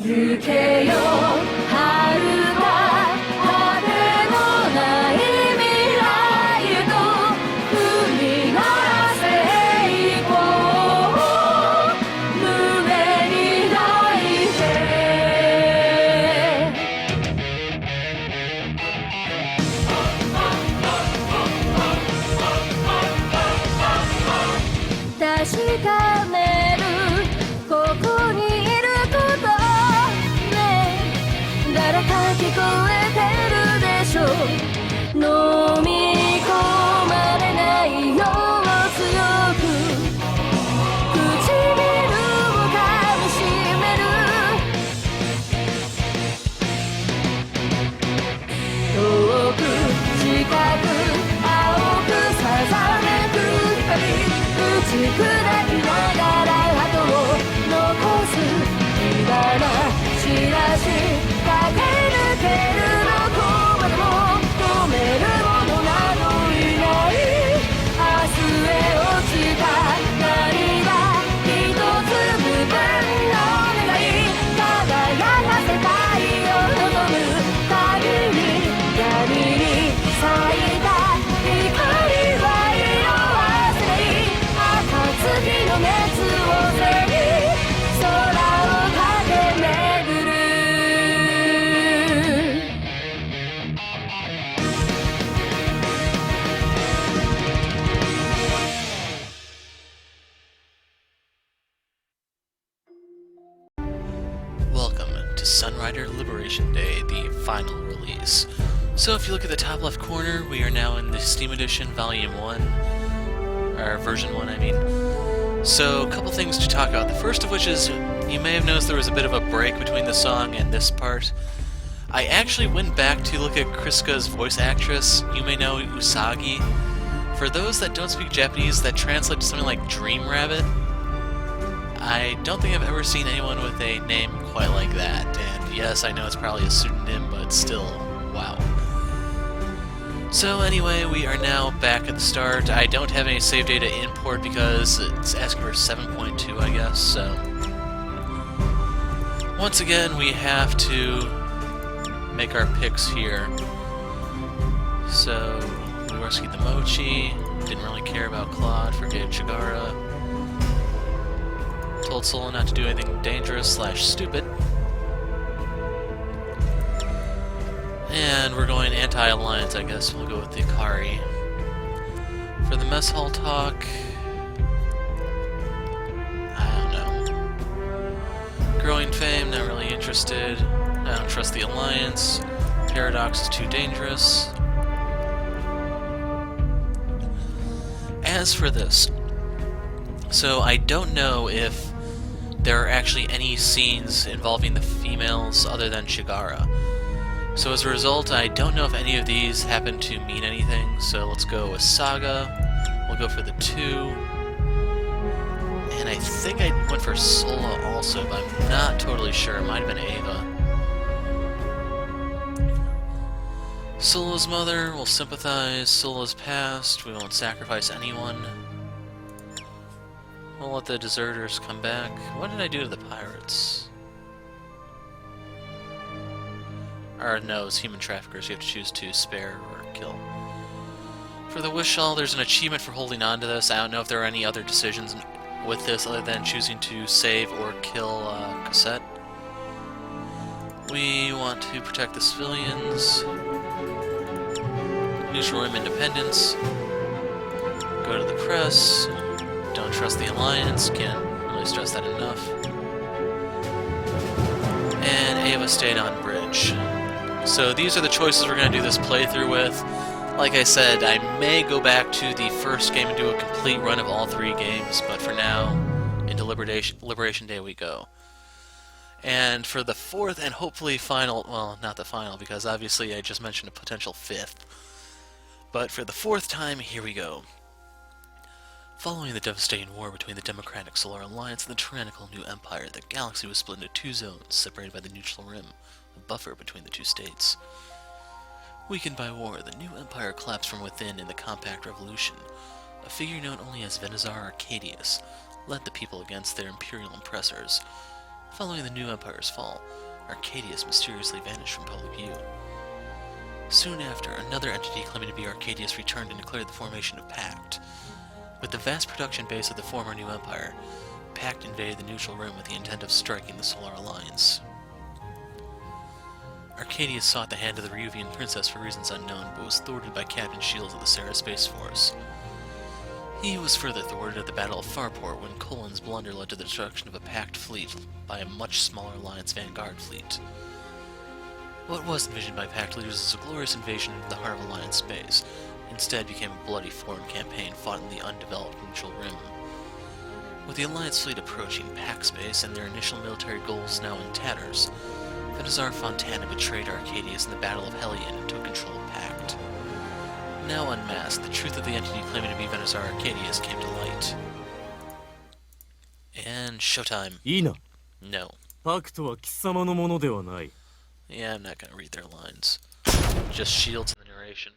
行けよ遥か果てのない未来へと踏み出せいこう胸に抱いて確かめるここにいること誰か聞こえてるでしょう飲み込まれないよう強く唇を噛みしめる遠く近く青くさざめく光打ち砕きながら後を残す火花散らし駆け抜けるどこまでも止めるものなどいない明日へ落ちた何が一つ無分の願い輝かせたいを望む限り闇に咲いた光は色あせない暁の熱を背に空を駆け巡るWelcome to Sunrider Liberation Day, the final release. So if you look at the top left corner, we are now in the Steam Edition Volume 1, or Version 1 I mean. So a couple things to talk about. The first of which is, you may have noticed there was a bit of a break between the song and this part. I actually went back to look at Kriska's voice actress, you may know Usagi. For those that don't speak Japanese, that translates to something like Dream Rabbit. I don't think I've ever seen anyone with a name quite like that, and yes, I know it's probably a pseudonym, but still, wow. So anyway, we are now back at the start. I don't have any save data import because it's asking for 7.2, I guess, so... Once again, we have to make our picks here. So, we rescued the Mochi, didn't really care about Claude, forgave Chigara. Told Solo not to do anything dangerous / stupid. And we're going anti-alliance, I guess. We'll go with the Akari. For the mess hall talk... I don't know. Growing fame, not really interested. I don't trust the alliance. Paradox is too dangerous. As for this... So I don't know if there are actually any scenes involving the females other than Chigara. So as a result, I don't know if any of these happen to mean anything, so let's go with Saga. We'll go for the 2. And I think I went for Sola also, but I'm not totally sure. It might have been Ava. Sola's mother, we'll sympathize. Sola's past, we won't sacrifice anyone. We'll let the deserters come back. What did I do to the pirates? Or no, it's human traffickers. You have to choose to spare or kill. For the wish shawl, there's an achievement for holding on to this. I don't know if there are any other decisions with this other than choosing to save or kill Cosette. We want to protect the civilians. Neutral Rim independence. Go to the press. Don't trust the alliance. Can't really stress that enough. And Ava stayed on bridge. So these are the choices we're going to do this playthrough with. Like I said, I may go back to the first game and do a complete run of all 3 games, but for now, into Liberation Day we go. And for the 4th and hopefully final, well, not the final, because obviously I just mentioned a potential 5th. But for the 4th time, here we go. Following the devastating war between the Democratic Solar Alliance and the tyrannical New Empire, the galaxy was split into 2 zones, separated by the Neutral Rim, a buffer between the 2 states. Weakened by war, the New Empire collapsed from within in the Compact Revolution. A figure known only as Venazar Arcadius led the people against their imperial oppressors. Following the new Empire's fall, Arcadius mysteriously vanished from public view. Soon after, another entity claiming to be Arcadius returned and declared the formation of Pact. With the vast production base of the former New Empire, Pact invaded the Neutral Rim with the intent of striking the Solar Alliance. Arcadius sought the hand of the Ryuvian princess for reasons unknown, but was thwarted by Captain Shields of the Sarah Space Force. He was further thwarted at the Battle of Farport when Colin's blunder led to the destruction of a Pact fleet by a much smaller Alliance vanguard fleet. What was envisioned by Pact leaders as a glorious invasion into the heart of Alliance space instead became a bloody foreign campaign fought in the undeveloped Neutral Rim. With the Alliance fleet approaching Pact space and their initial military goals now in tatters, Venizar Fontana betrayed Arcadius in the Battle of Hellion and took control of Pact. Now unmasked, the truth of the entity claiming to be Venizar Arcadius came to light. And showtime. いいな。 No. パクトは貴様のものではない。 Yeah, I'm not gonna read their lines. Just shields in the narration.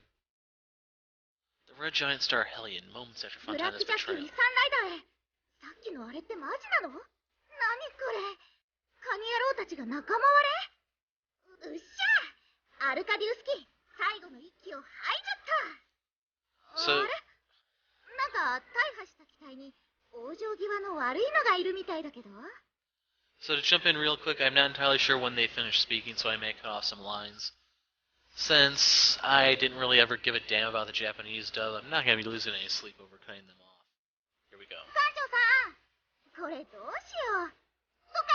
The Red Giant Star Hellion, moments after ブラッ Fontana's クジャック betrayal. にサンライダーへ。さっきのあれってマジなの？何これ？カニ野郎たちが仲間割れ？うっしゃ！アルカディウス機、最後の一機を吐いちゃった。あれ？なんか大破した機体に往生際の悪いのがいるみたいだけど。 So to jump in real quick, I'm not entirely sure when they finished speaking, so I may cut off some lines. Since I didn't really ever give a damn about the Japanese dub, I'm not going to be losing any sleep over cutting them off. Here we go. 艦長さん、これどうしよう。ドカ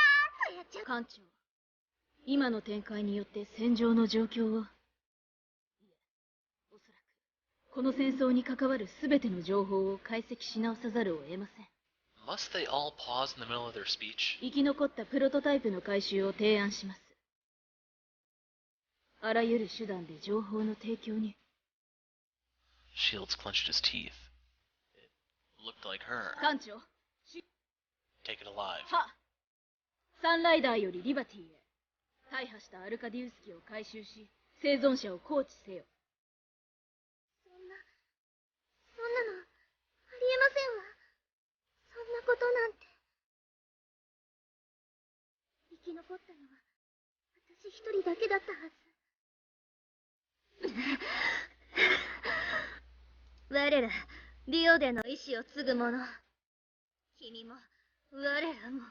ーンとやっちゃう。艦長、今の展開によって戦場の状況を。いえ、おそらくこの戦争に関わるすべての情報を解析し直さざるを得ません。 Must they all pause in the middle of their speech? 生き残ったプロトタイプの回収を提案します。あらゆる手段で情報の提供に。 Shields clenched his teeth. It looked like her. 艦長、 Take it alive. はサンライダーよりリバティへ。大破したアルカディウス機を回収し、生存者をコーチせよ。そんなの、ありえませんわ。そんなことなんて。生き残ったのは、私一人だけだったはず。我ら、リオでの意志を継ぐ者。君も、我らも、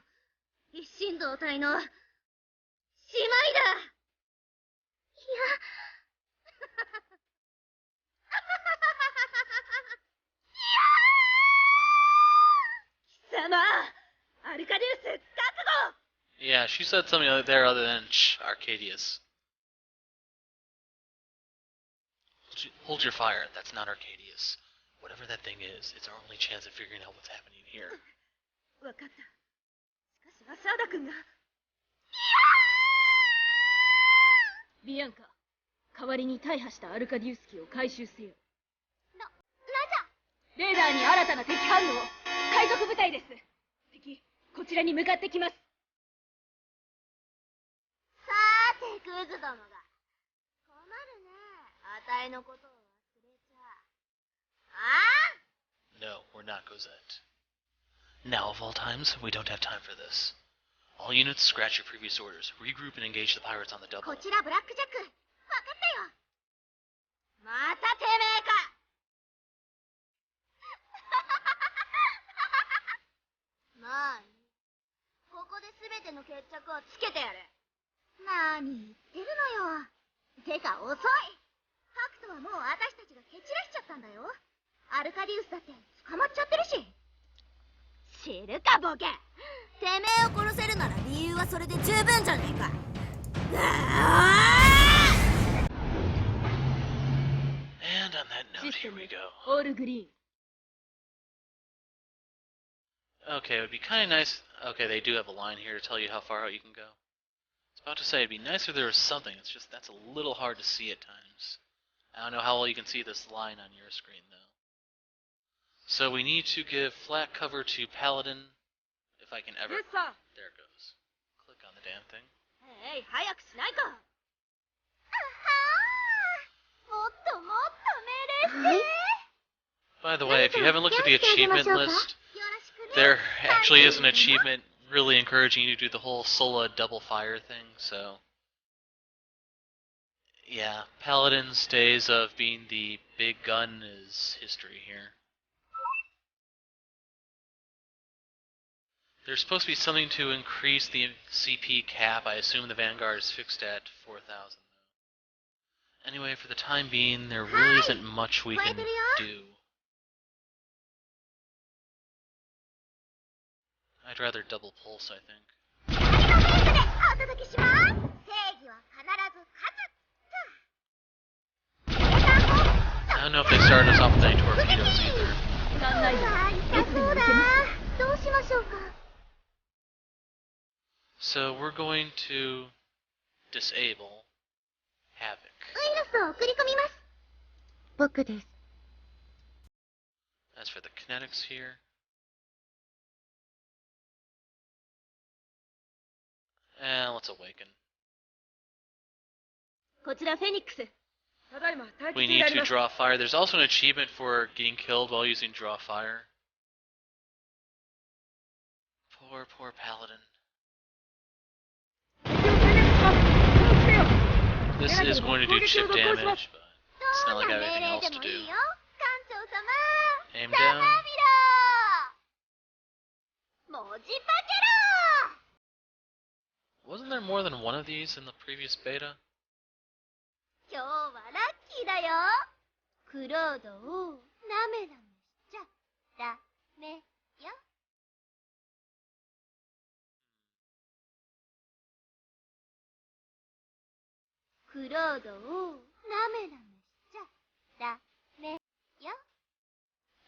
一心同体の、姉妹だ。いや、貴様、アルカデウス、覚悟。 Yeah, she said something there other than shh, Arcadius. Hold your fire. That's not Arcadius. Whatever that thing is, it's our only chance of figuring out what's happening here. わかった。しかし、アサーダ君が。ビアンカ、代わりに大破したアルカディウス機を回収せよ。ラジャー。レーダーに新たな敵反応。海賊部隊です。敵、こちらに向かってきます。さーて、クズどもが。困るね。あたいのことを忘れちゃ。No, we're not Cosette. Now, of all times, we don't have time for this. All units, scratch your previous orders. Regroup and engage the pirates on the double. こちらブラックジャック。わかったよ。またてめえか。まあ、ここで全ての決着をつけてやる。なに言ってるのよ。てか遅い。パクトはもう私たちが蹴散らしちゃったんだよ。アルカディウスだって捕まっちゃってるし。知るかボケ。てめえを殺せるなら理由はそれで十分じゃねえか。And on that note, here we go. オールグリーン。 Okay, it would be kind of nice. Okay, they do have a line here to tell you how far out you can go. I was about to say, it'd be nicer if there was something. It's just that's a little hard to see at times. I don't know how well you can see this line on your screen, though. So we need to give flat cover to Paladin, if I can ever... There it goes. Click on the damn thing. えい、早くしないか。あはー、もっともっと命令して。 By the way, if you haven't looked at the achievement list, there actually is an achievement really encouraging you to do the whole Sola double fire thing, so... Yeah, Paladin's days of being the big gun is history here. There's supposed to be something to increase the CP cap. I assume the Vanguard is fixed at 4,000. Anyway, for the time being, there really isn't much we can do. I'd rather double pulse, I think. I don't know if they started us off with any torpedoes either. So we're going to disable Havoc. As for the kinetics here, let's awaken. We need to draw fire. There's also an achievement for getting killed while using draw fire. Poor Paladin. This is going to do chip damage, but it's not like I have anything else to do. Aim down. Wasn't there more than one of these in the previous beta?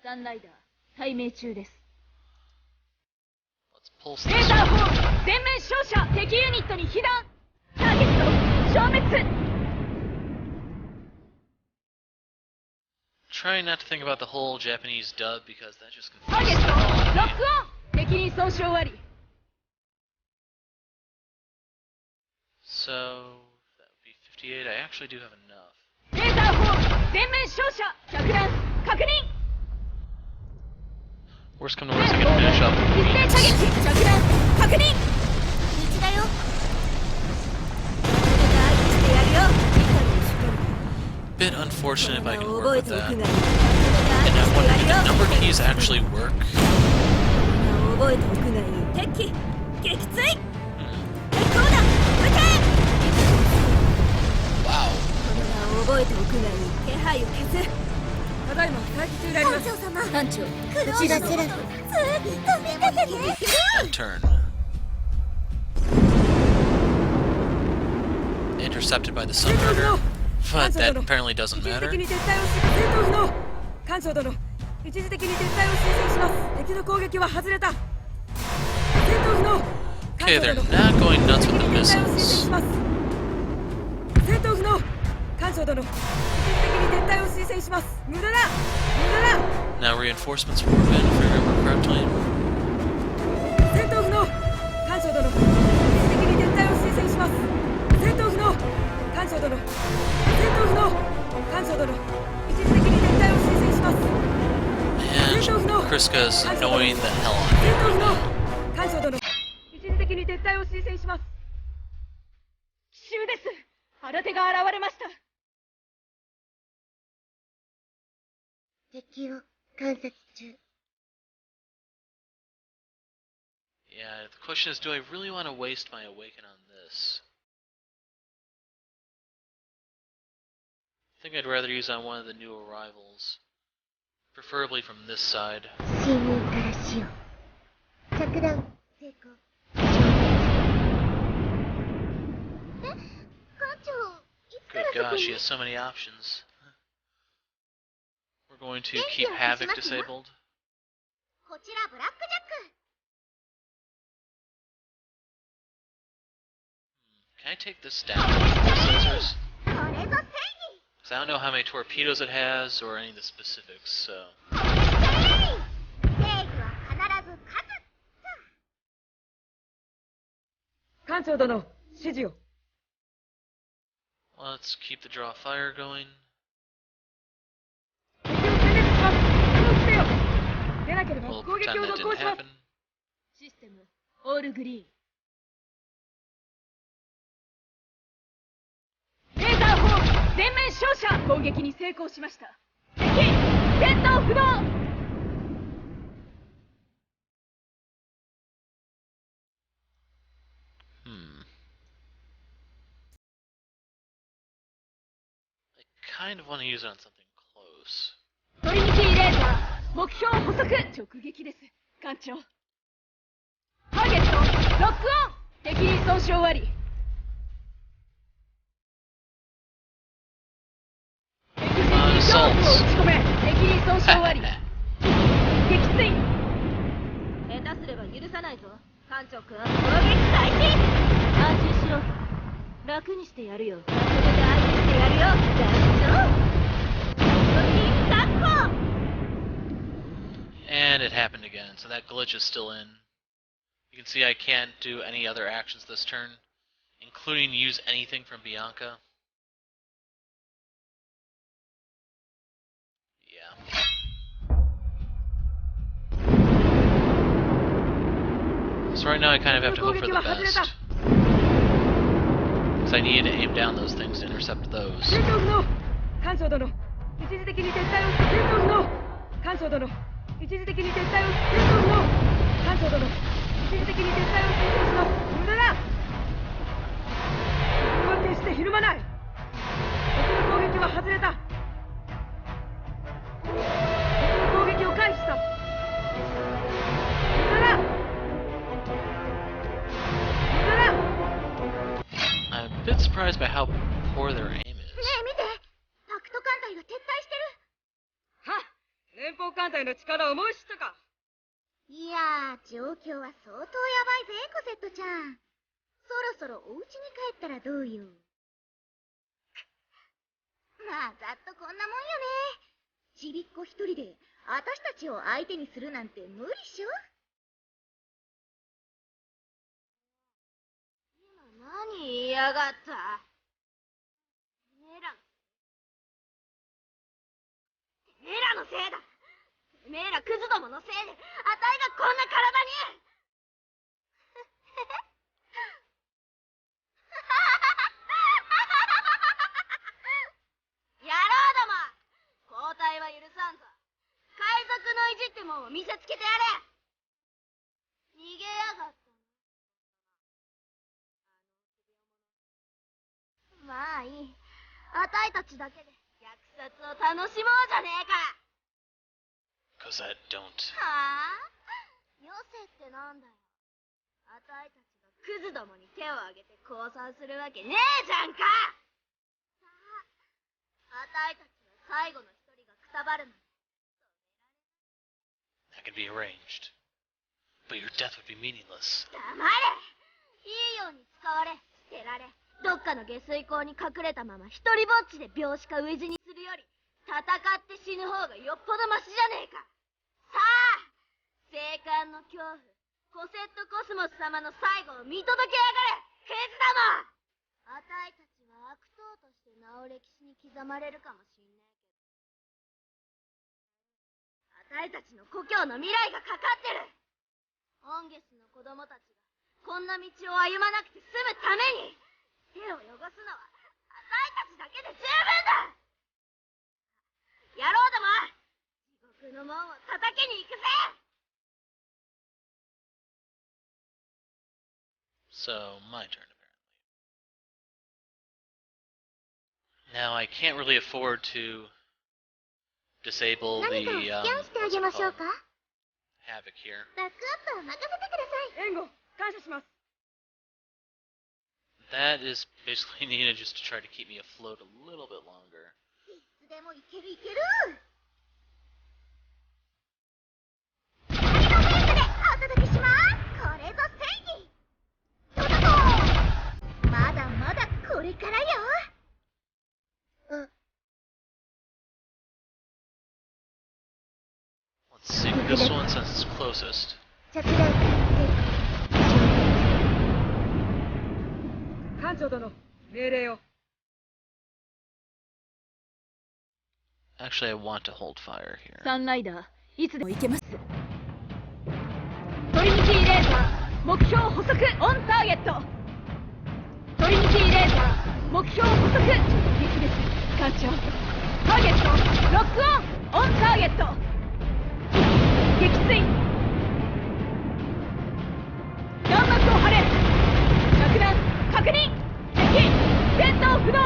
Sunrider, 対命中です。 Let's pulse this one. 全面照射、敵ユニットに被弾。ターゲット消滅。 Trying not to think about the whole Japanese dub because that just ターゲ confuses ッ the ト hell out ロ of ッ me. クオン。敵に損傷あり。 So that would be 58. I actually do have enough. レーザー砲全面照射着弾確認。 Worst come to worst, I can finish up 一斉射撃着弾確認。道だよ。俺が相手してやるよ。 Bit unfortunate if I can 覚 work え with ておく that. がいい。 And I'm wondering, do the number keys actually work? 覚えておくがいい。敵撃墜。結構だ。撃て。 Wow. 覚えておくがいい。気配を消す。ただいま待機中であります。班長、こちらセラフ。ずっと見ててね。 End turn. Intercepted by the Sunrider, but that apparently doesn't matter. 一時的に撤退をし戦闘不能。艦長殿、一時的に撤退を推薦します。敵の攻撃は外れた。戦闘不能。 Okay, they're not going nuts with the 一時的に撤退を推薦 missiles. します。戦闘不能。艦長殿、一時的に撤退を推薦します。無駄だ。無駄だ。 Now reinforcements were in, if I remember correctly. 戦闘不能。艦長殿、一時的に撤退を推薦します。戦闘不能。艦長殿、戦闘不能。艦長殿、一時的に撤退を推薦します。 And Kriska's annoying the hell out of 戦 me 闘不 right 能。 now. 艦長殿、一時的に撤退を推薦します。奇襲です。新手が現れました。敵を観察中。 Yeah, the question is, do I really want to waste my awaken on this? I think I'd rather use on one of the new arrivals. Preferably from this side. 侵入から使用。着弾成功。艦長、いつから Good そこ gosh, に she has so many options. We're going to keep Havoc disabled. こちらブラックジャック。 Can I take this down with scissors? これぞ正義。 Because I don't know how many torpedoes it has or any of the specifics, so... 正義は必ず勝つ。艦長殿、指示を。 Let's keep the draw fire going. 出なければ We'll 攻撃 pretend を that 続行 didn't します。 happen. システム、オールグリーン。レーザー砲全面照射。攻撃に成功しました。敵戦闘不能。I kind of want to use it on something close. トリニティレーザー目標捕捉。直撃です艦長。ターゲットロックオン。敵に損傷あり。敵陣に恐怖を打ち込め。敵に損傷あり。撃墜。下手すれば許さないぞ艦長くん。攻撃開始。安心しろ。楽にしてやるよ。楽にしてやるよ艦長。And it happened again, so that glitch is still in. You can see I can't do any other actions this turn, including use anything from Bianca. Yeah. So right now I kind of have to hope for the best. Because I need to aim down those things to intercept those. 艦長殿、一時的に撤退を戦闘不能。艦長殿、一時的に撤退を戦闘不能。艦長殿、一時的に撤退を戦闘不能。無駄だ。敵は決してひるまない。敵の攻撃は外れた。敵の攻撃を回避した。無駄だ。無駄だ。I'm a bit surprised by how poor their aim is. ねえ見て、パクト艦隊が撤退してる。はっ、連邦艦隊の力を思い知ったか。いやー、状況は相当やばいぜコセットちゃん。そろそろお家に帰ったらどうよ。まあざっとこんなもんよね。ちびっこ一人で私たちを相手にするなんて無理っしょ。今何言いやがった。てめえらのせいだ。てめえらクズどものせいで、あたいがこんな体に。野郎ども、交代は許さんぞ。海賊の意地ってもんを見せつけてやれ。逃げやがったな。まあいい。あたいたちだけで虐殺を楽しもうじゃねえか。Cosette, don't. はあ？よせってなんだよ。あたいたちがクズどもに手を挙げて降参するわけねえじゃんか。さあ、あたいたちの最後の一人がくたばるなんて。That can be arranged. But your death would be meaningless. 黙れ。いいように使われ、捨てられ。どっかの下水溝に隠れたまま一人ぼっちで病死か飢え死にするより戦って死ぬ方がよっぽどマシじゃねえか。さあ、生還の恐怖、コセットコスモス様の最後を見届けやがれ、クズども。あたいたちは悪党として名を歴史に刻まれるかもしんねえけど、あたいたちの故郷の未来がかかってる。オンゲスの子供たちがこんな道を歩まなくて済むために手を汚すのはあたいたちだけで十分だ。野郎ども、地獄の門を叩きに行くぜ。 So, my turn apparently. Now I can't really afford to disable the what's it called? Havoc here. バックアップは任せてください。援護感謝します。 That is basically needed just to try to keep me afloat a little bit longer. いつでもいけるいける。光のフェイスでお届けします。これぞ正義。どうぞ。まだまだこれからよ。Let's sing this one since it's closest. 着弾艦長殿、命令を。 Actually, I want to hold fire here. サンライダー、いつでも行けます。トリニティレーザー、目標捕捉オンターゲット。トリニティレーザー目標捕捉。撃です艦長。ターゲットロックオンオンターゲット。撃墜。弾幕を張れ。着弾確認。敵戦闘不能。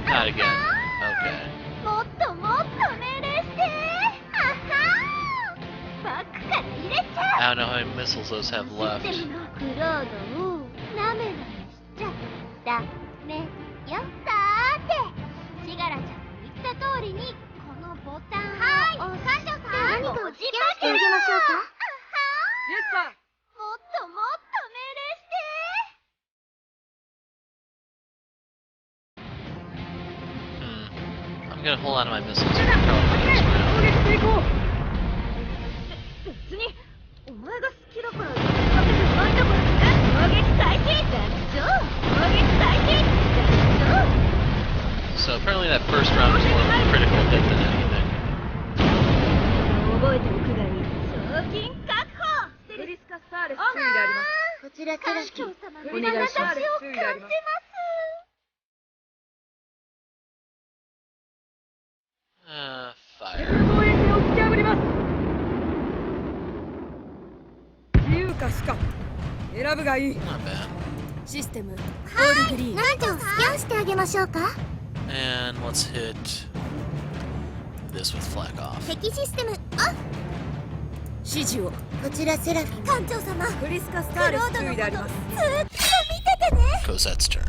Not again. Okay. もっともっと命令して。あはーバックから入れちゃ I don't know how many missiles those have う。 left. システムのクロードをなめなめしちゃダメよ。さーてシガラちゃんの言った通りにこのボタンを押して、何かをスキャンしてあげましょうか。イエスさん。もっともっと命令して。 I'm gonna hold on to my missiles. 攻撃成功。別にお前が好きだからやるわけじゃないんだからね。攻撃開始。攻撃開始。 So apparently that first round was more of a critical hit than anything. 覚えておくがいい。賞金確保。ブリスカスターレス注意であります。こちらから機お願いします。私を感じます。 Fire. 防衛線を突き破ります。自由か死か選ぶがいい。 Not bad. システムオールグリーン。何かをスキャンしてあげましょうか。 And let's hit this with flak off. 敵システムオフ。指示を。こちらセラフィン。艦長様。ブリスカスターレス注意であります。ずっと見ててね。 Cosette's turn.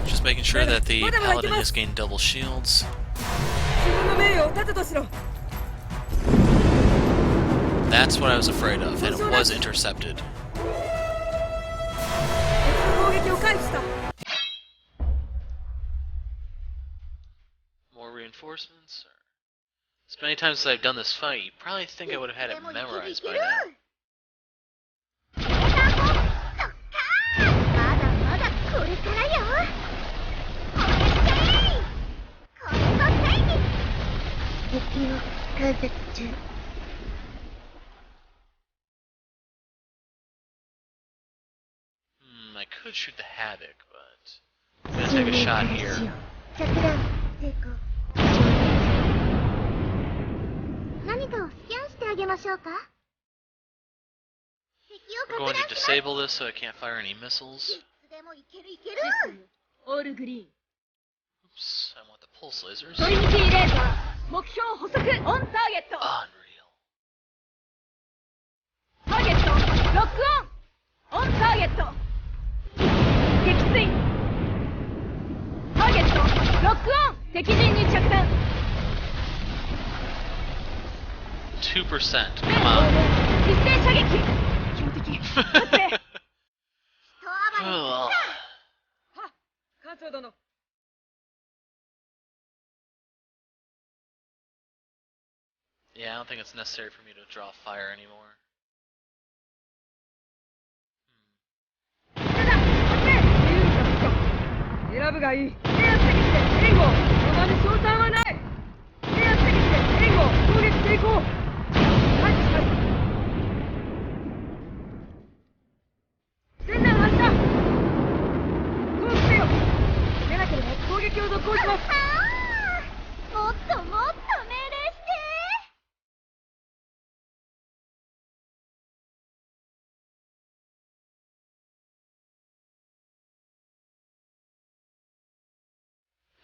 Just making sure that the paladin has gained double shields. That's what I was afraid of, and it was intercepted. More reinforcements? As many times as I've done this fight, you probably think I would have had it memorized by now. I could shoot the Havoc, but I'm gonna take a shot here. 何かをスキャンしてあげましょうか。 I'm going to disable this so I can't fire any missiles. Oops, I want the pulse lasers. Unreal. %. Come on. Oh. Yeah, I don't think it's necessary for me to draw fire anymore.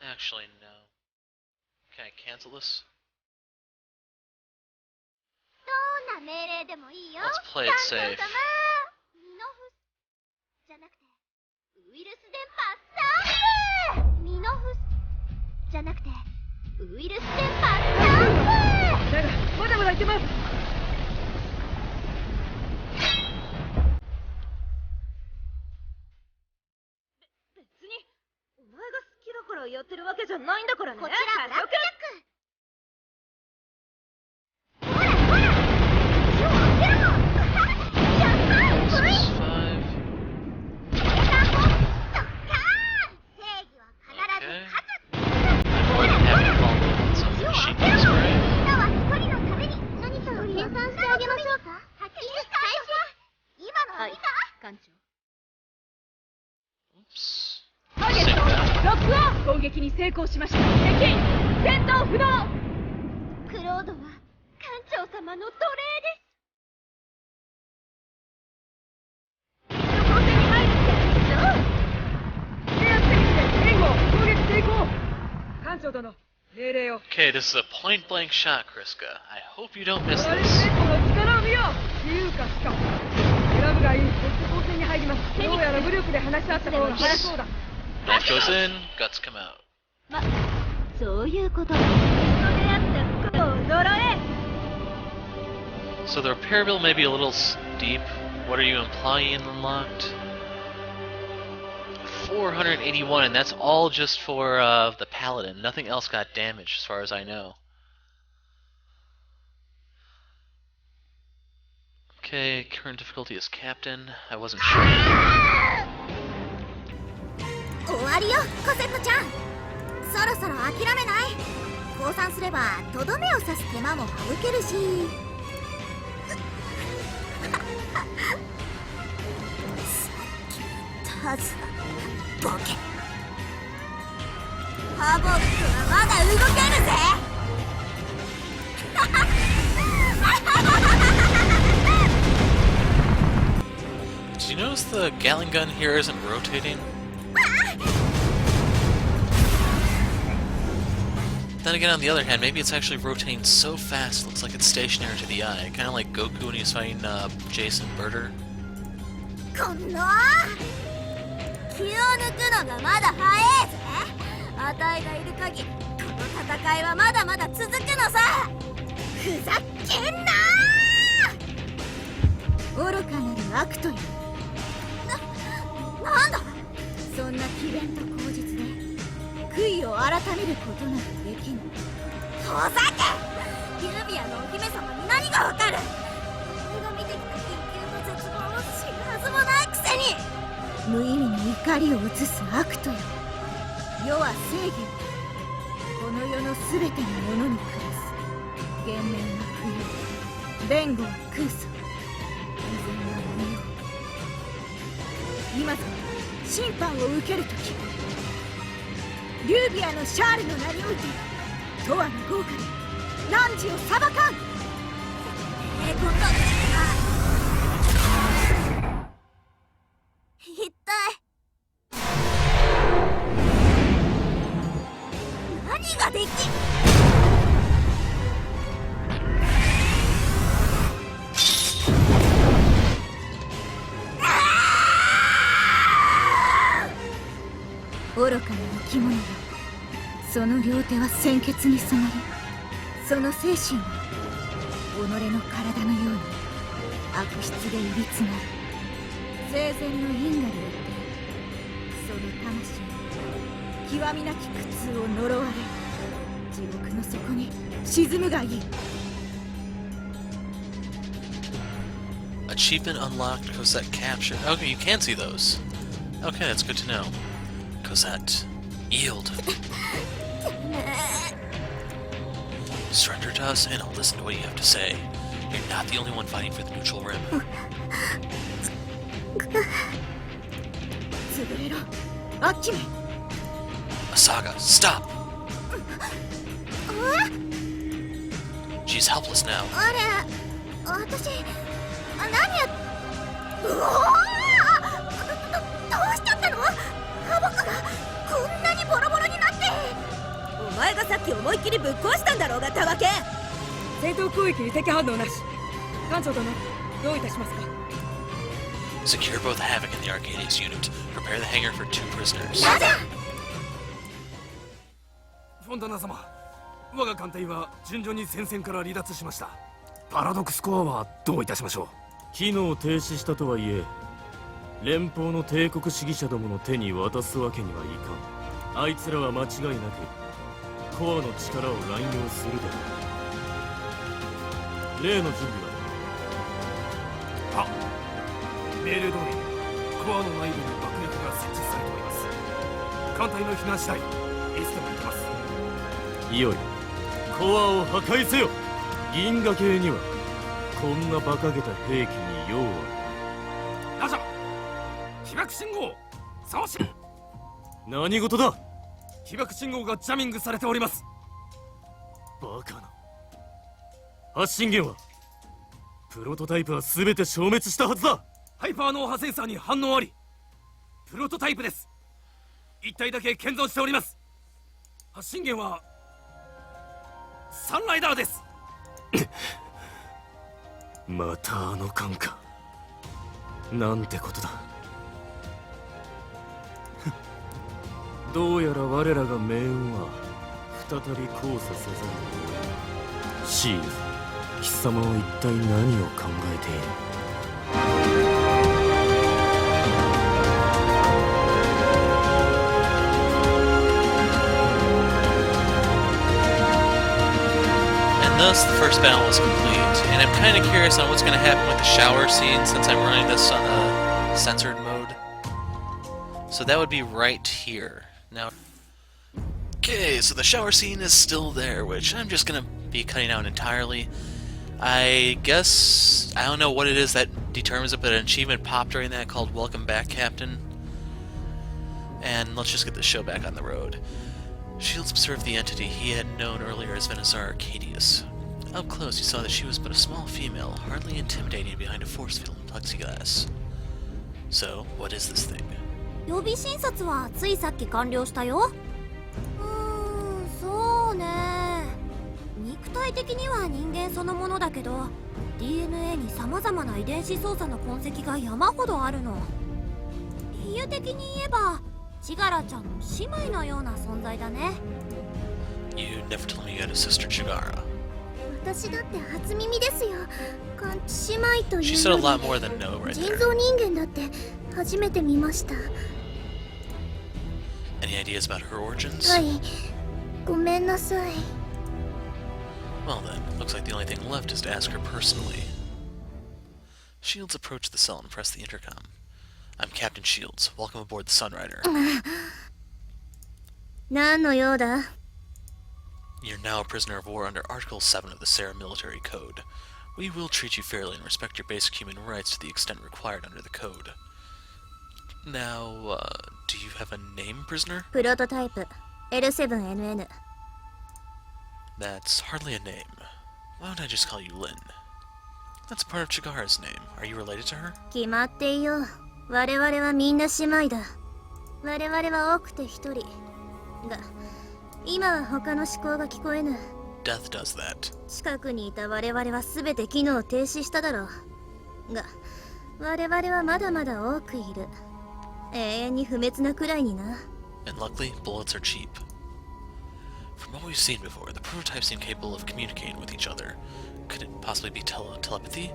Actually, no. Can I cancel this? Let's play it safe. Oops. ターゲットロックオン。攻撃に成功しました。敵戦闘不能。クロードは館長様の奴隷です。攻勢に入るってそう。制圧敵で援護攻撃成功。館長殿命令を。 Okay, this is a point-blank shot, Kriska. I hope you don't miss 我々 this. 戦闘の力を見よう。自由か死か選ぶがいい。そして攻勢に入ります。どうやら武力で話し合った方が早そうだ。 Knife goes in, guts come out. ま、そういうことだ。それあって不幸呪え。 So the repair bill may be a little steep. What are you implying, unlocked? 481, and that's all just for the paladin. Nothing else got damaged, as far as I know. Okay, current difficulty is captain. I wasn't sure. 終わりよ、コセットちゃん。そろそろ諦めない？降参すればとどめを刺す手間も省けるし。さっき言ったはずだ、ボケ。ハボックはまだ動けるぜ。Did you notice the Gatling gun here isn't rotating? Then again, on the other hand, maybe it's actually rotating so fast it looks like it's stationary to the eye. Kind of like Goku when he's fighting Jason Birder. こんな気を抜くのがまだ早えぜ。あたいがいる限りこの戦いはまだまだ続くのさ。ふざけんなー。愚かなる悪というなんだ。そんな詭弁と口実で悔いを改めることなどできぬ。ふざけ。ユービアのお姫様に何がわかる。俺が見てきた緊急の絶望を知るはずもないくせに。無意味に怒りを移す悪とよ。世は正義を。この世の全てのものに暮らす。厳明な不要。弁護は空想。依然は無用。今ぞ審判を受けるとき。リュービアのシャールの名において永遠の豪華に汝を裁かん。ことだな。一体何ができん。愚かな生き物よ。その両手は鮮血に染まり、その精神は己の体のように悪質でいびつなる生前の因果によってその魂は極みなき苦痛を呪われ地獄の底に沈むがいい。 Achievement unlocked, Cosette captured. Okay, you can see those. Okay, that's good to know. Cosette, yield. Surrender to us and I'll listen to what you have to say. You're not the only one fighting for the neutral rim. 潰れろ、アッキメ。 Asaga, stop! She's helpless now. あれ、私、何や。うおー！どうしちゃったの？ハボクがこんなにボロボロになって。お前がさっき思いっきりぶっ壊したんだろうが、たわけ。戦闘攻撃に敵反応なし。艦長殿、どういたしますか。 Secure both Havoc and the Arcadius unit. Prepare the hangar for 2 prisoners. なぜ？フォンタナ様、我が艦隊は順序に戦線から離脱しました。パラドックスコアはどういたしましょう。機能停止したとはいえ、連邦の帝国主義者どもの手に渡すわけにはいかん。あいつらは間違いなくコアの力を乱用するだろう。例の準備は。はっ、命令通りコアの内部に爆薬が設置されております。艦隊の避難次第いつでも行きます。いよいよコアを破壊せよ。銀河系にはこんな馬鹿げた兵器に用は。ラジャー、起爆信号そうし何事だ。起爆信号がジャミングされております。バカな。発信源はプロトタイプは全て消滅したはずだ。ハイパー脳波センサーに反応あり。プロトタイプです。一体だけ現存しております。発信源はサンライダーです。またあの艦か。なんてことだ。どうやら我らが命運は再び交差せざるを得ない。シール、貴様は一体何を考えている。Thus, the first battle was complete, and I'm kind of curious on what's going to happen with the shower scene since I'm running this on a censored mode. So that would be right here. Now, okay, so the shower scene is still there, which I'm just going to be cutting out entirely. I guess, I don't know what it is that determines it, but an achievement popped during that called Welcome Back, Captain. And let's just get the show back on the road. Shields observed the entity he had known earlier as Venusaur Arcadius. Up close, he saw that she was but a small female, hardly intimidating behind a force field in plexiglass. So, what is this thing? 予備診察はついさっき完了したよ。そうね。肉体的には人間そのものだけど、DNA に様々な遺伝子操作の痕跡が山ほどあるの。比喩的に言えば、チガラちゃんの姉妹のような存在だね。You never told me you had a sister, Chigara. 私だって初耳ですよ。姉妹という She said a lot more than no right 人 there. 造人間だって初めて見ました。Any ideas about her origins? はい、ごめんなさい。Well then, looks like the only thing left is to ask her personally. Shields approached the cell and pressed the intercom. I'm Captain Shields. Welcome aboard the Sunrider. 何の用だ? You're now a prisoner of war under Article 7 of the Sarah Military Code. We will treat you fairly and respect your basic human rights to the extent required under the code. Now, do you have a name, prisoner? プロトタイプ L7NN. That's hardly a name. Why don't I just call you Lynn? That's part of Chigara's name. Are you related to her? 決まっていよ。我々はみんな姉妹だ。我々は多くて一人。が、今は他の思考が聞こえぬ。Death does that. 近くにいた我々は全て機能停止しただろう。が、我々はまだまだ多くいる。永遠に不滅なくらいにな。And luckily, bullets are cheap. From what we've seen before, the prototypes seem capable of communicating with each other. Could it possibly be telepathy?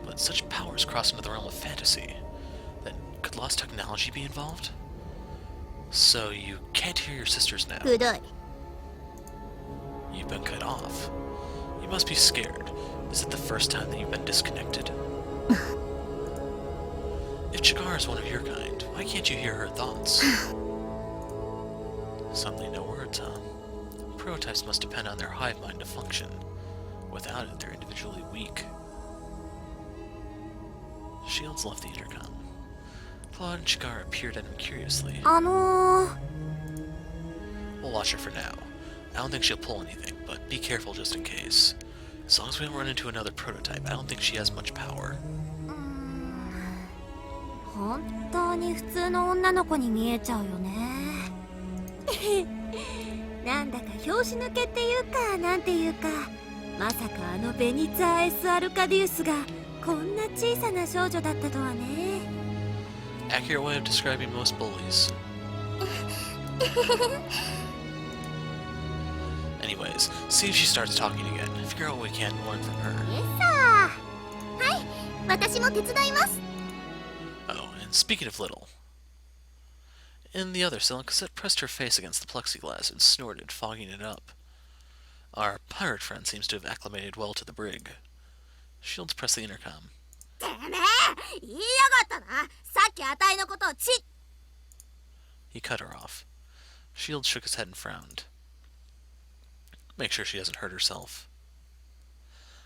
But such powers cross into the realm of fantasy. Then, could lost technology be involved? So you can't hear your sisters now. くどい。You've been cut off. You must be scared. Is it the first time that you've been disconnected? If Chigara is one of your kind, why can't you hear her thoughts? Suddenly no words, huh? Prototypes must depend on their hive mind to function. Without it, they're individually weak. Shields left the intercom. Claude and Chigara peered at him curiously. We'll watch her for now. I don't think she'll pull anything, but be careful just in case. As long as we don't run into another prototype, I don't think she has much power. 本当に普通の女の子に見えちゃうよね。なんだか拍子抜けっていうかなんていうか、まさかあのベニツァ・エス・アルカディウスがこんな小さな少女だったとはね。Accurate way of describing most bullies. Anyways, see if she starts talking again. Figure out what we can learn from her. はい、私も手伝います。Oh, and speaking of little. In the other cell, Cosette pressed her face against the plexiglass and snorted, fogging it up. Our pirate friend seems to have acclimated well to the brig. Shields pressed the intercom. てめえ、言いやがったな。さっきあたいのことをち。 He cut her off. Shields shook his head and frowned. Make sure she doesn't hurt herself.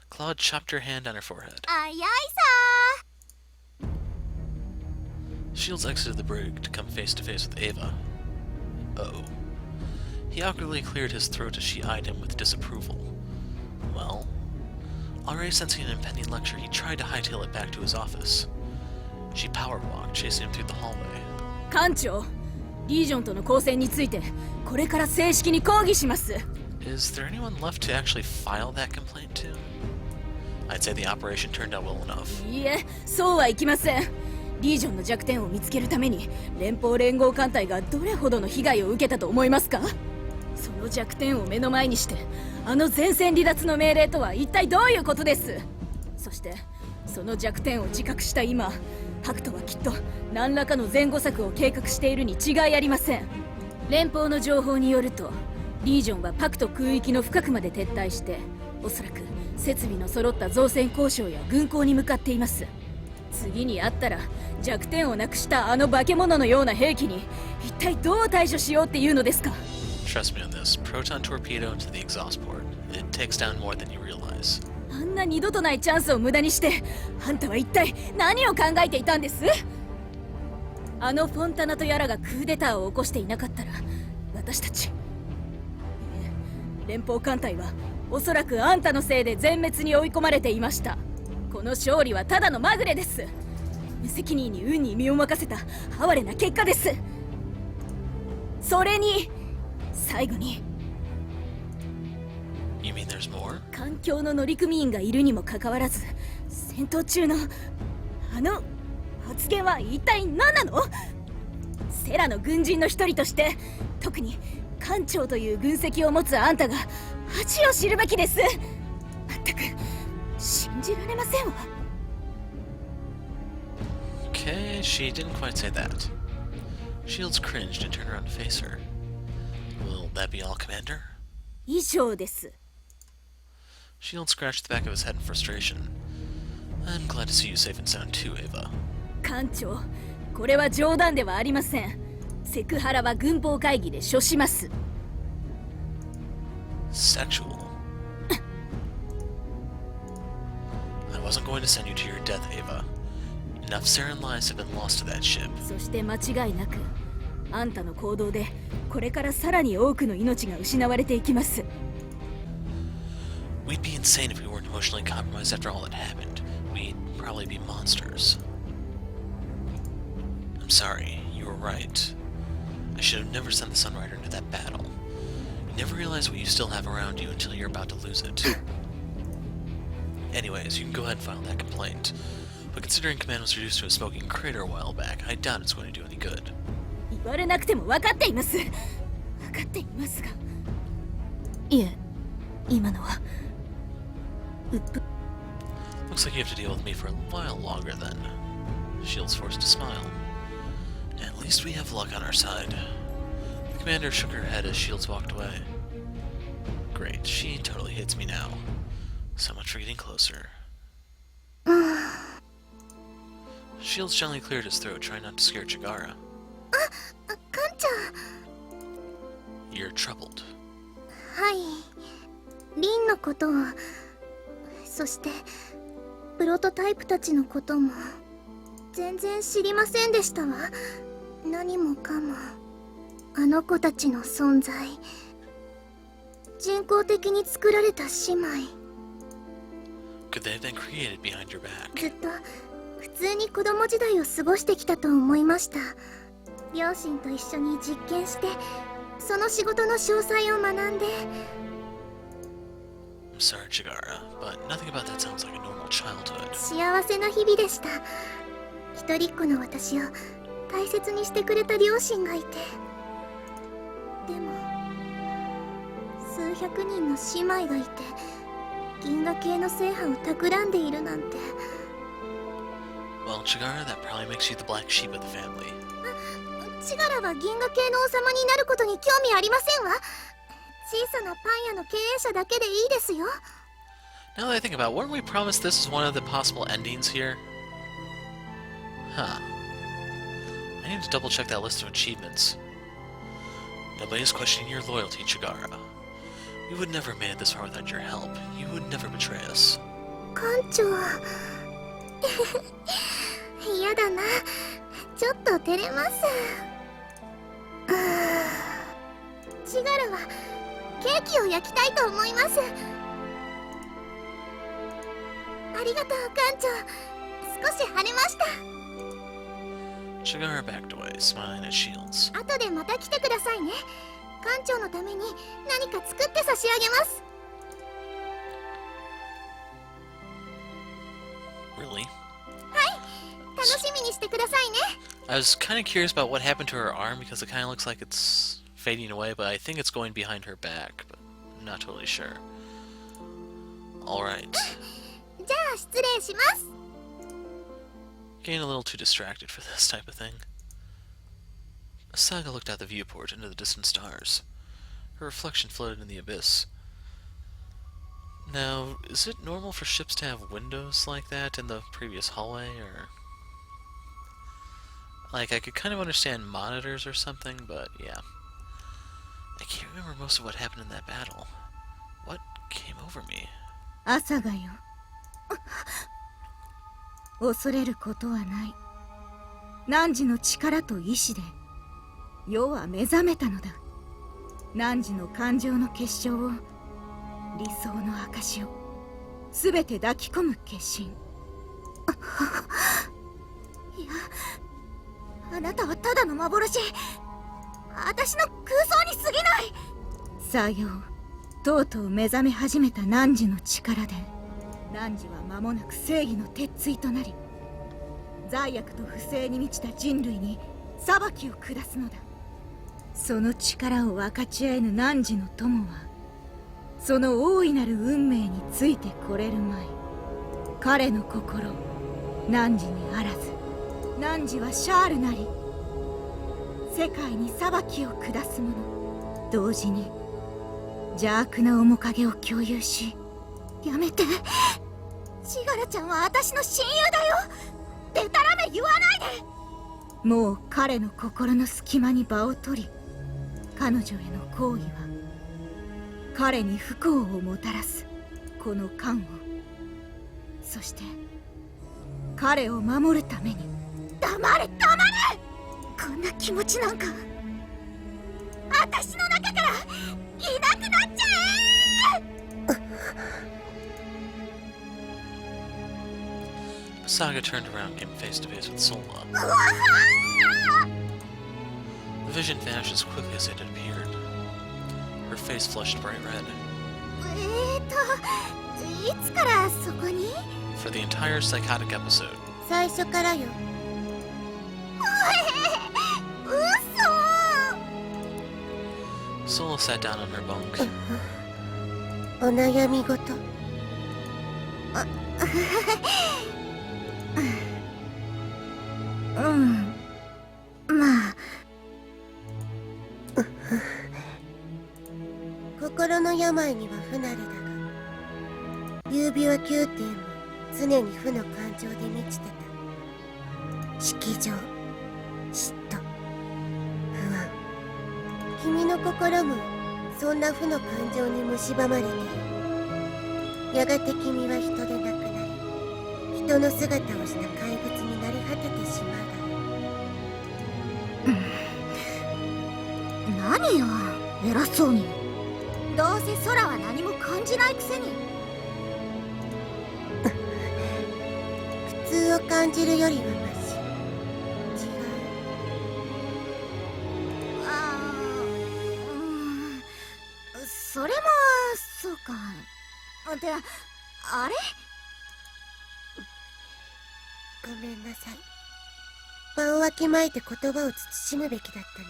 Claude chopped her hand on her forehead. あやいさ Shields exited the brig to come face to face with Ava. Uh-oh. He awkwardly cleared his throat as she eyed him with disapproval. Well, already sensing an impending lecture, he tried to hightail it back to his office. She power-walked, chasing him through the hallway. 艦長、リージョンとの交戦についてこれから正式に抗議します。 Is there anyone left to actually file that complaint to? I'd say the operation turned out well enough. いいえ、そうはいきません。リージョンの弱点を見つけるために連邦連合艦隊がどれほどの被害を受けたと思いますか？その弱点を目の前にしてあの前線離脱の命令とは一体どういうことです？そしてその弱点を自覚した今、パクトはきっと何らかの前後策を計画しているに違いありません。連邦の情報によるとリージョンはパクト空域の深くまで撤退して、おそらく設備の揃った造船交渉や軍港に向かっています。次に会ったら弱点をなくしたあの化け物のような兵器に一体どう対処しようっていうのですか？ Trust me on this. Proton torpedo into the exhaust port. It takes down more than you realize. あんな二度とないチャンスを無駄にして、あんたは一体何を考えていたんです？あのフォンタナとやらがクーデターを起こしていなかったら、私たち、連邦艦隊はおそらくあんたのせいで全滅に追い込まれていました。この勝利はただのまぐれです。無責任に運に身を任せた哀れな結果です。それに最後に、 You mean there's more? 環境の乗組員がいるにもかかわらず、戦闘中のあの発言は一体何なの？セラの軍人の一人として、特に艦長という軍籍を持つあんたが恥を知るべきです。まったく信じられませんわ。 Okay, she didn't quite say that. Shields cringed and turned around to face her. Will that be all, Commander? 以上です。 Shields scratched the back of his head in frustration. I'm glad to see you safe and sound too, Ava. 艦長、これは冗談ではありません。セクハラは軍法会議で処します。 Sexual. I wasn't going to send you to your death, Ava. Enough sarin lives have been lost to that ship. そして間違いなく、あんたの行動でこれからさらに多くの命が失われていきます。 We'd be insane if we weren't emotionally compromised after all that happened. We'd probably be monsters. I'm sorry, you were right. I should have never sent the Sunrider into that battle. You never realize what you still have around you until you're about to lose it. Anyways, you can go ahead and file that complaint. But considering Command was reduced to a smoking crater a while back, I doubt it's going to do any good. 言われなくても分かっています。分かっていますが、いえ、今のは Looks like you have to deal with me for a while longer then. Shields forced a smile. At least we have luck on our side. The commander shook her head as Shields walked away. Great, she totally hates me now. So much for getting closer. Shields gently cleared his throat, trying not to scare Chigara. 艦長。 You're troubled. はい。リンのことを、そしてプロトタイプたちのことも全然知りませんでしたわ。何もかもあの子たちの存在、人工的に作られた姉妹。 Could they have been created behind your back? ずっと普通に子供時代を過ごしてきたと思いました。両親と一緒に実験して、その仕事の詳細を学んで。 I'm sorry, Chigara, but nothing about that sounds like a normal childhood. 幸せな日々でした。一人っ子の私を大切にしてくれた両親がいて。でも数百人の姉妹がいて、銀河系の制覇を企んでいるなんて。 Well, Chigara, that probably makes you the black sheep of the family. チガラは銀河系の王様になることに興味ありませんわ。小さなパン屋の経営者だけでいいですよ。 Now that I think about it, weren't we promised this as one of the possible endings here? Huh. I need to double check that list of achievements. Nobody's questioning your loyalty, Chigara. We would never have made it this far without your help. You would never betray us. 艦長。嫌だな。ちょっと照れます。チガルはケーキを焼きたいと思います。ありがとう館長、少し晴れました。 Chigara backed away, smiling at Shields. 後でまた来てくださいね。館長のために何か作って差し上げます。 Really? 楽しみにしてくださいね。 I was kind of curious about what happened to her arm because it kind of looks like it's fading away, but I think it's going behind her back, but I'm not totally sure. Alright. じゃあ失礼します。 Getting a little too distracted for this type of thing. Saga looked out the viewport into the distant stars. Her reflection floated in the abyss. Now, is it normal for ships to have windows like that in the previous hallway, or... Like, I could kind of understand monitors or something, but yeah. I can't remember most of what happened in that battle. What came over me? 朝がよ。恐れることはない。汝の力と意志で世は目覚めたのだ。汝の感情の結晶を、理想の証をすべて抱き込む決心。いや、あなたはただの幻。私の空想に過ぎない。さよう、とうとう目覚め始めた汝の力で、汝は間もなく正義の鉄槌となり、罪悪と不正に満ちた人類に裁きを下すのだ。その力を分かち合えぬ汝の友は、その大いなる運命についてこれるまい。彼の心、汝にあらず、汝はシャールなり、世界に裁きを下す者、同時に邪悪な面影を共有し、やめて。シガラちゃんは私の親友だよ。でたらめ言わないで。もう彼の心の隙間に場を取り、彼女への行為は彼に不幸をもたらす。この感を、そして彼を守るために。黙れ黙れ。こんな気持ちなんか私の中からいなくなっちゃえ。Saga turned around and came face to face with Sola. The vision vanished as quickly as it had appeared. Her face flushed bright red. いつからそこに？ For the entire psychotic episode. 最初からよ。嘘。 Sola sat down on her bunk. お悩み事。まあ。心の病には不慣れだが、優美は9点も常に負の感情で満ちてた。色情、嫉妬、不安。君の心もそんな負の感情に蝕まれている。やがて君は人でなくなり、人の姿をした怪物になり果ててしまうだろう。何よ、偉そうに。どうせ空は何も感じないくせに。普通を感じるよりはマシ。違う。それもそうか。で、あれ？ごめんなさい。場をわきまえて言葉を慎むべきだったね。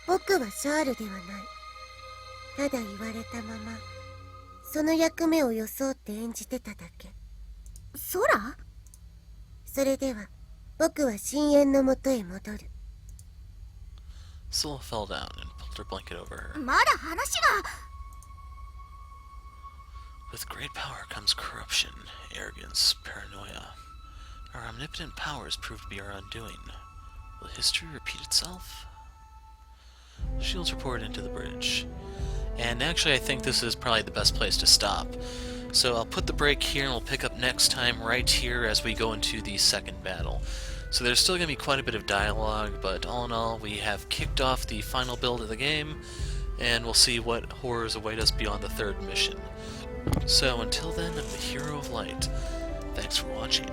僕はシャールではない。ただ言われたまま、その役目を装って演じてただけ。空？それでは、僕は深淵のもとへ戻る。Sola fell down and pulled her blanket over her. まだ話が。With great power comes corruption, arrogance, paranoia. Our omnipotent powers proved to be our undoing. Will history repeat itself? Shields reported into the bridge. And actually I think this is probably the best place to stop. So I'll put the break here and we'll pick up next time right here as we go into the second battle. So there's still going to be quite a bit of dialogue, but all in all, we have kicked off the final build of the game, and we'll see what horrors await us beyond the 3rd mission. So until then, I'm the Hero of Light. Thanks for watching,